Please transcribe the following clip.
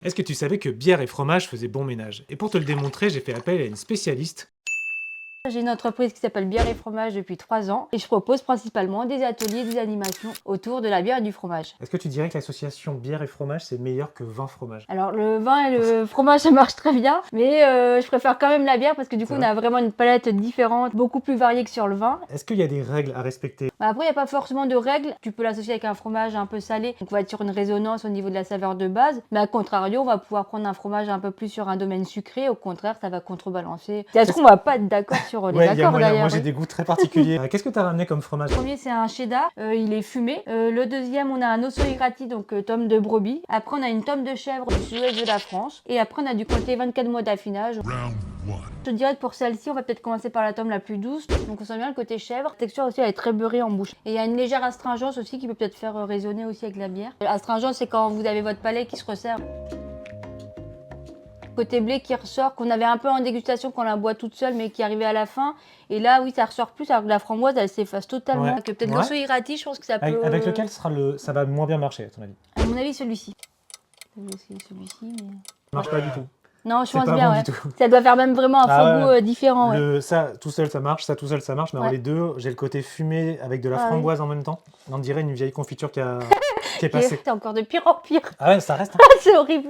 Est-ce que tu savais que bière et fromage faisaient bon ménage? Et pour te le démontrer, j'ai fait appel à une spécialiste. J'ai une entreprise qui s'appelle Bière et Fromage depuis 3 ans et je propose principalement des ateliers, des animations autour de la bière et du fromage. Est-ce que tu dirais que l'association bière et fromage, c'est meilleur que vin fromage? Alors le vin et le fromage ça marche très bien, mais je préfère quand même la bière parce que du coup on a vraiment une palette différente, beaucoup plus variée que sur le vin. Est-ce qu'il y a des règles à respecter? Après il n'y a pas forcément de règles, tu peux l'associer avec un fromage un peu salé, donc on va être sur une résonance au niveau de la saveur de base, mais à contrario on va pouvoir prendre un fromage un peu plus sur un domaine sucré, au contraire ça va contrebalancer. Ça se trouve on va pas être d'accord sur les accords d'ailleurs. Moi j'ai des goûts très particuliers. Qu'est-ce que tu as ramené comme fromage? Le premier c'est un cheddar, il est fumé. Le deuxième on a un osso irati, donc tome de brebis. Après on a une tome de chèvre du sud-ouest de la France. Et après on a du comté 24 mois d'affinage. Je te dirais que pour celle-ci on va peut-être commencer par la tome la plus douce. Donc on sent bien le côté chèvre. La texture aussi elle est très beurrée en bouche. Et il y a une légère astringence aussi qui peut peut-être faire résonner aussi avec la bière. L'astringence c'est quand vous avez votre palais qui se resserre. Côté blé qui ressort, qu'on avait un peu en dégustation quand on la boit toute seule, mais qui arrivait à la fin. Et là, oui, ça ressort plus, alors que la framboise, elle s'efface totalement. Que peut-être l'osso irati, je pense que ça peut... Avec lequel ça va moins bien marcher, à ton avis? À mon avis, celui-ci. Celui-ci, mais... Ça marche pas du tout. Non, je pense pas bien, bon ouais. du tout. Ça doit faire même vraiment un faux goût différent. Ça tout seul ça marche, ça tout seul ça marche, mais alors les deux, j'ai le côté fumé avec de la framboise en même temps. On dirait une vieille confiture qui est passée. C'est encore de pire en pire. Ah ouais, ça reste. C'est horrible.